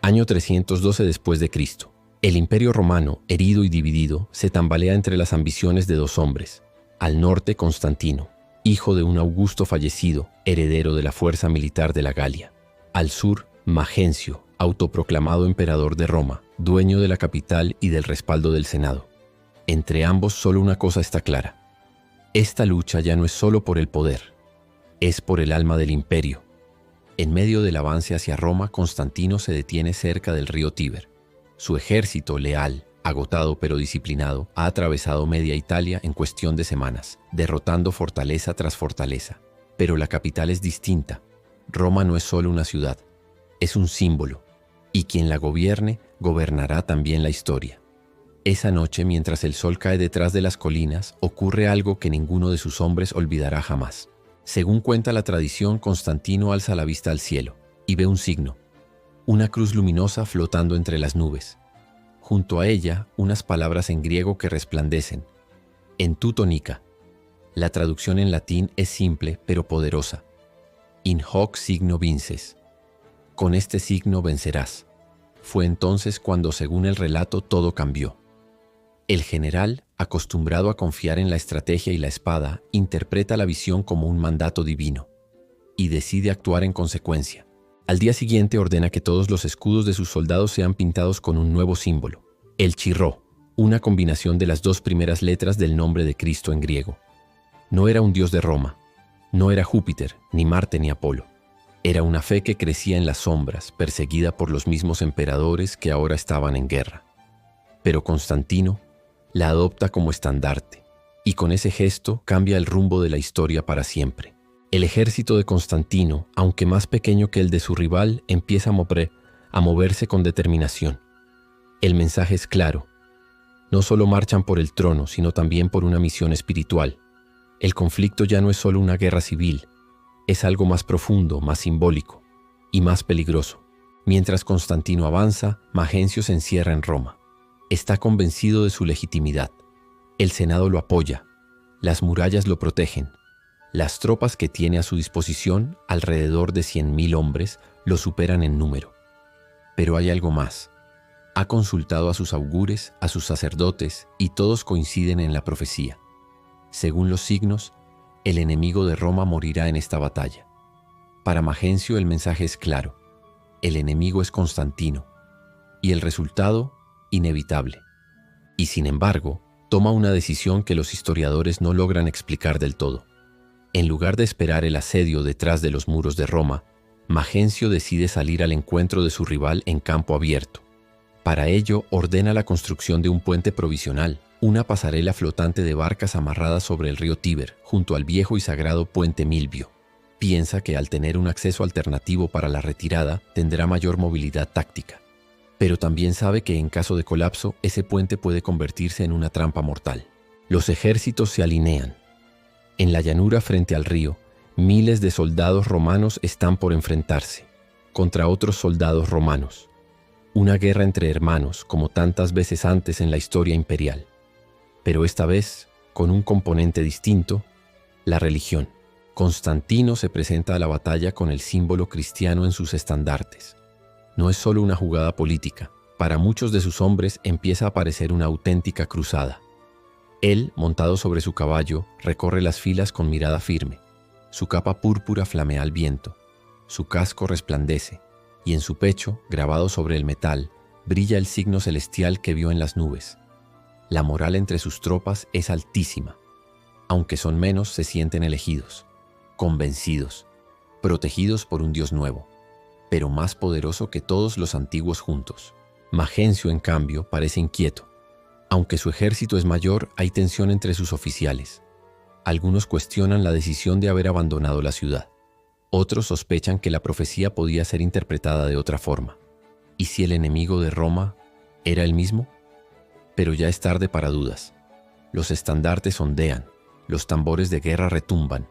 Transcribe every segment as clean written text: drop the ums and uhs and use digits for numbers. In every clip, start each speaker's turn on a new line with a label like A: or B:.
A: Año 312 después de Cristo. El Imperio Romano, herido y dividido, se tambalea entre las ambiciones de dos hombres. Al norte, Constantino, hijo de un Augusto fallecido, heredero de la fuerza militar de la Galia. Al sur, Magencio, autoproclamado emperador de Roma, dueño de la capital y del respaldo del Senado. Entre ambos solo una cosa está clara. Esta lucha ya no es solo por el poder, es por el alma del imperio. En medio del avance hacia Roma, Constantino se detiene cerca del río Tíber. Su ejército leal, agotado pero disciplinado, ha atravesado media Italia en cuestión de semanas, derrotando fortaleza tras fortaleza. Pero la capital es distinta. Roma no es solo una ciudad, es un símbolo, y quien la gobierne, gobernará también la historia. Esa noche, mientras el sol cae detrás de las colinas, ocurre algo que ninguno de sus hombres olvidará jamás. Según cuenta la tradición, Constantino alza la vista al cielo y ve un signo, una cruz luminosa flotando entre las nubes. Junto a ella, unas palabras en griego que resplandecen. En tu tonica. La traducción en latín es simple pero poderosa. In hoc signo vinces. Con este signo vencerás. Fue entonces cuando, según el relato, todo cambió. El general, acostumbrado a confiar en la estrategia y la espada, interpreta la visión como un mandato divino y decide actuar en consecuencia. Al día siguiente ordena que todos los escudos de sus soldados sean pintados con un nuevo símbolo, el chirró, una combinación de las dos primeras letras del nombre de Cristo en griego. No era un dios de Roma, no era Júpiter, ni Marte, ni Apolo. Era una fe que crecía en las sombras, perseguida por los mismos emperadores que ahora estaban en guerra. Pero Constantino la adopta como estandarte, y con ese gesto cambia el rumbo de la historia para siempre. El ejército de Constantino, aunque más pequeño que el de su rival, empieza a moverse con determinación. El mensaje es claro. No solo marchan por el trono, sino también por una misión espiritual. El conflicto ya no es solo una guerra civil, es algo más profundo, más simbólico y más peligroso. Mientras Constantino avanza, Magencio se encierra en Roma. Está convencido de su legitimidad. El Senado lo apoya. Las murallas lo protegen. Las tropas que tiene a su disposición, alrededor de 100.000 hombres, lo superan en número. Pero hay algo más. Ha consultado a sus augures, a sus sacerdotes, y todos coinciden en la profecía. Según los signos, el enemigo de Roma morirá en esta batalla. Para Magencio el mensaje es claro. El enemigo es Constantino. Y el resultado, inevitable. Y sin embargo, toma una decisión que los historiadores no logran explicar del todo. En lugar de esperar el asedio detrás de los muros de Roma, Magencio decide salir al encuentro de su rival en campo abierto. Para ello, ordena la construcción de un puente provisional, una pasarela flotante de barcas amarradas sobre el río Tíber, junto al viejo y sagrado puente Milvio. Piensa que al tener un acceso alternativo para la retirada, tendrá mayor movilidad táctica. Pero también sabe que en caso de colapso, ese puente puede convertirse en una trampa mortal. Los ejércitos se alinean. En la llanura frente al río, miles de soldados romanos están por enfrentarse contra otros soldados romanos. Una guerra entre hermanos, como tantas veces antes en la historia imperial. Pero esta vez, con un componente distinto, la religión. Constantino se presenta a la batalla con el símbolo cristiano en sus estandartes. No es solo una jugada política. Para muchos de sus hombres empieza a parecer una auténtica cruzada. Él, montado sobre su caballo, recorre las filas con mirada firme. Su capa púrpura flamea al viento. Su casco resplandece, y en su pecho, grabado sobre el metal, brilla el signo celestial que vio en las nubes. La moral entre sus tropas es altísima. Aunque son menos, se sienten elegidos, convencidos, protegidos por un Dios nuevo, pero más poderoso que todos los antiguos juntos. Magencio, en cambio, parece inquieto. Aunque su ejército es mayor, hay tensión entre sus oficiales. Algunos cuestionan la decisión de haber abandonado la ciudad. Otros sospechan que la profecía podía ser interpretada de otra forma. ¿Y si el enemigo de Roma era el mismo? Pero ya es tarde para dudas. Los estandartes ondean, los tambores de guerra retumban,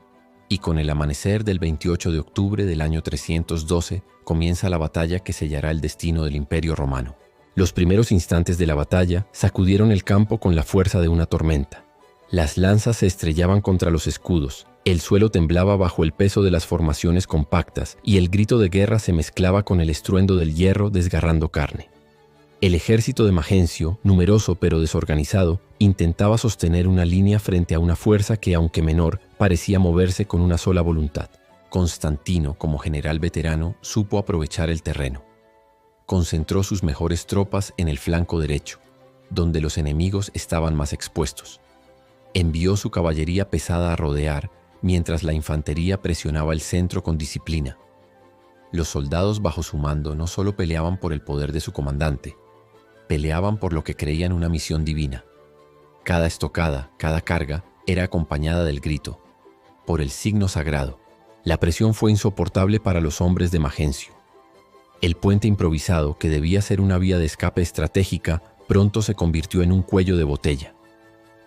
A: y con el amanecer del 28 de octubre del año 312 comienza la batalla que sellará el destino del Imperio Romano. Los primeros instantes de la batalla sacudieron el campo con la fuerza de una tormenta. Las lanzas se estrellaban contra los escudos, El suelo temblaba bajo el peso de las formaciones compactas y el grito de guerra se mezclaba con el estruendo del hierro desgarrando carne. El ejército de Magencio, numeroso pero desorganizado, intentaba sostener una línea frente a una fuerza que, aunque menor, parecía moverse con una sola voluntad. Constantino, como general veterano, supo aprovechar el terreno. Concentró sus mejores tropas en el flanco derecho, donde los enemigos estaban más expuestos. Envió su caballería pesada a rodear, mientras la infantería presionaba el centro con disciplina. Los soldados bajo su mando no solo peleaban por el poder de su comandante, peleaban por lo que creían una misión divina. Cada estocada, cada carga, era acompañada del grito, por el signo sagrado. La presión fue insoportable para los hombres de Magencio. El puente improvisado, que debía ser una vía de escape estratégica, pronto se convirtió en un cuello de botella.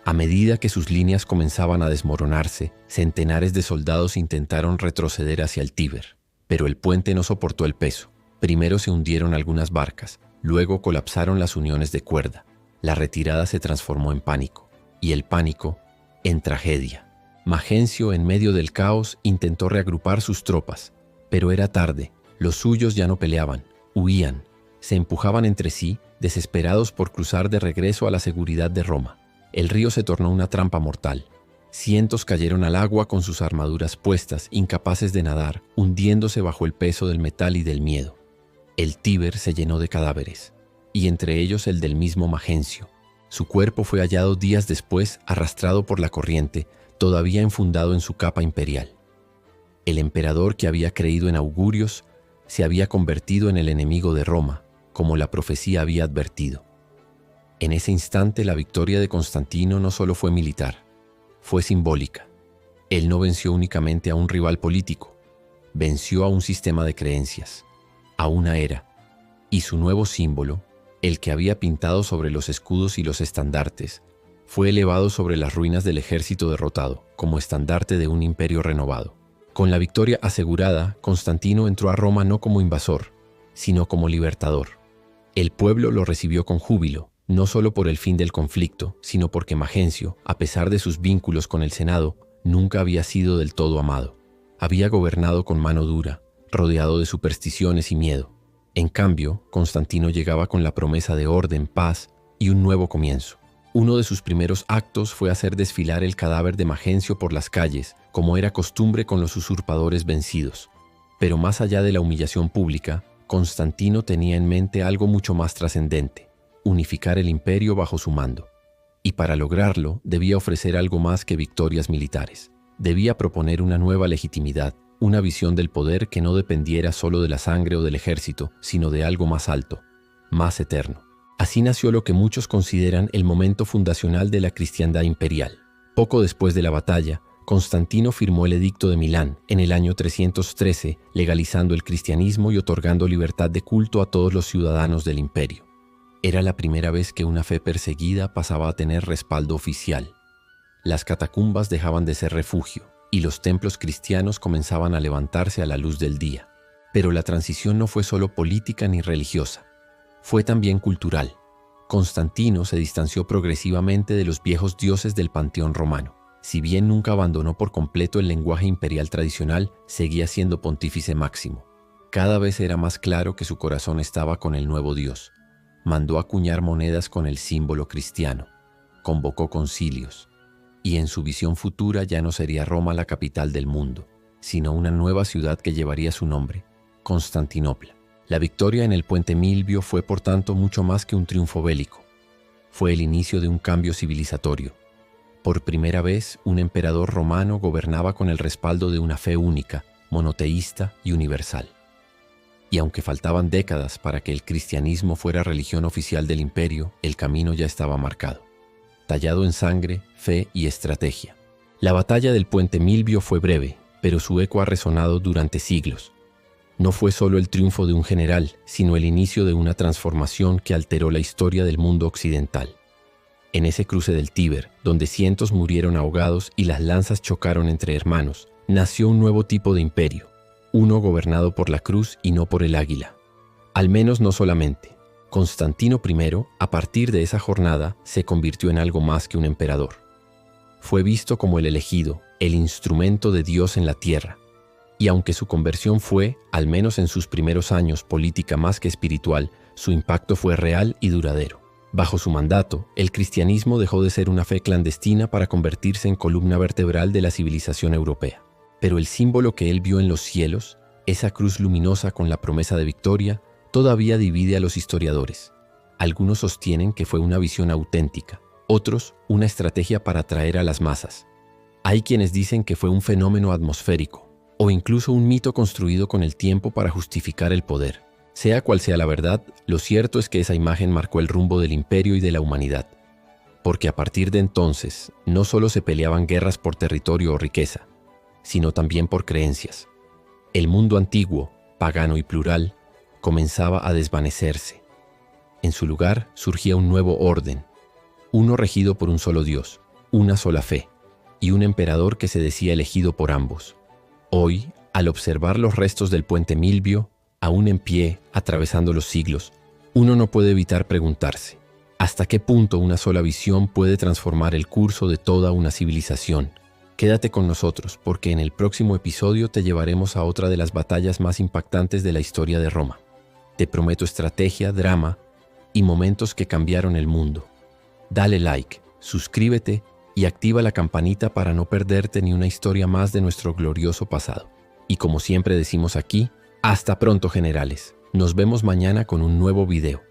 A: A medida que sus líneas comenzaban a desmoronarse, centenares de soldados intentaron retroceder hacia el Tíber. Pero el puente no soportó el peso. Primero se hundieron algunas barcas, luego colapsaron las uniones de cuerda. La retirada se transformó en pánico, y el pánico en tragedia. Magencio, en medio del caos, intentó reagrupar sus tropas, pero era tarde. Los suyos ya no peleaban, huían, se empujaban entre sí, desesperados por cruzar de regreso a la seguridad de Roma. El río se tornó una trampa mortal. Cientos cayeron al agua con sus armaduras puestas, incapaces de nadar, hundiéndose bajo el peso del metal y del miedo. El Tíber se llenó de cadáveres, y entre ellos el del mismo Magencio. Su cuerpo fue hallado días después, arrastrado por la corriente, todavía enfundado en su capa imperial. El emperador, que había creído en augurios, se había convertido en el enemigo de Roma, como la profecía había advertido. En ese instante la victoria de Constantino no solo fue militar, fue simbólica. Él no venció únicamente a un rival político, venció a un sistema de creencias, a una era, y su nuevo símbolo, el que había pintado sobre los escudos y los estandartes, fue elevado sobre las ruinas del ejército derrotado, como estandarte de un imperio renovado. Con la victoria asegurada, Constantino entró a Roma no como invasor, sino como libertador. El pueblo lo recibió con júbilo, no solo por el fin del conflicto, sino porque Magencio, a pesar de sus vínculos con el Senado, nunca había sido del todo amado. Había gobernado con mano dura, rodeado de supersticiones y miedo. En cambio, Constantino llegaba con la promesa de orden, paz y un nuevo comienzo. Uno de sus primeros actos fue hacer desfilar el cadáver de Magencio por las calles, como era costumbre con los usurpadores vencidos. Pero más allá de la humillación pública, Constantino tenía en mente algo mucho más trascendente: unificar el imperio bajo su mando. Y para lograrlo, debía ofrecer algo más que victorias militares. Debía proponer una nueva legitimidad, una visión del poder que no dependiera solo de la sangre o del ejército, sino de algo más alto, más eterno. Así nació lo que muchos consideran el momento fundacional de la cristiandad imperial. Poco después de la batalla, Constantino firmó el Edicto de Milán en el año 313, legalizando el cristianismo y otorgando libertad de culto a todos los ciudadanos del imperio. Era la primera vez que una fe perseguida pasaba a tener respaldo oficial. Las catacumbas dejaban de ser refugio, y los templos cristianos comenzaban a levantarse a la luz del día. Pero la transición no fue solo política ni religiosa, fue también cultural. Constantino se distanció progresivamente de los viejos dioses del panteón romano. Si bien nunca abandonó por completo el lenguaje imperial tradicional, seguía siendo pontífice máximo. Cada vez era más claro que su corazón estaba con el nuevo Dios. Mandó acuñar monedas con el símbolo cristiano, convocó concilios, y en su visión futura ya no sería Roma la capital del mundo, sino una nueva ciudad que llevaría su nombre, Constantinopla. La victoria en el puente Milvio fue por tanto mucho más que un triunfo bélico. Fue el inicio de un cambio civilizatorio. Por primera vez, un emperador romano gobernaba con el respaldo de una fe única, monoteísta y universal. Y aunque faltaban décadas para que el cristianismo fuera religión oficial del imperio, el camino ya estaba marcado, tallado en sangre, fe y estrategia. La batalla del puente Milvio fue breve, pero su eco ha resonado durante siglos. No fue solo el triunfo de un general, sino el inicio de una transformación que alteró la historia del mundo occidental. En ese cruce del Tíber, donde cientos murieron ahogados y las lanzas chocaron entre hermanos, nació un nuevo tipo de imperio, uno gobernado por la cruz y no por el águila. Al menos no solamente. Constantino I, a partir de esa jornada, se convirtió en algo más que un emperador. Fue visto como el elegido, el instrumento de Dios en la tierra. Y aunque su conversión fue, al menos en sus primeros años, política más que espiritual, su impacto fue real y duradero. Bajo su mandato, el cristianismo dejó de ser una fe clandestina para convertirse en columna vertebral de la civilización europea. Pero el símbolo que él vio en los cielos, esa cruz luminosa con la promesa de victoria, todavía divide a los historiadores. Algunos sostienen que fue una visión auténtica, otros una estrategia para atraer a las masas. Hay quienes dicen que fue un fenómeno atmosférico, o incluso un mito construido con el tiempo para justificar el poder. Sea cual sea la verdad, lo cierto es que esa imagen marcó el rumbo del imperio y de la humanidad. Porque a partir de entonces, no solo se peleaban guerras por territorio o riqueza, sino también por creencias. El mundo antiguo, pagano y plural, comenzaba a desvanecerse. En su lugar surgía un nuevo orden, uno regido por un solo Dios, una sola fe, y un emperador que se decía elegido por ambos. Hoy, al observar los restos del puente Milvio, aún en pie, atravesando los siglos, uno no puede evitar preguntarse, ¿hasta qué punto una sola visión puede transformar el curso de toda una civilización? Quédate con nosotros, porque en el próximo episodio te llevaremos a otra de las batallas más impactantes de la historia de Roma. Te prometo estrategia, drama y momentos que cambiaron el mundo. Dale like, suscríbete y activa la campanita para no perderte ni una historia más de nuestro glorioso pasado. Y como siempre decimos aquí, hasta pronto, generales. Nos vemos mañana con un nuevo video.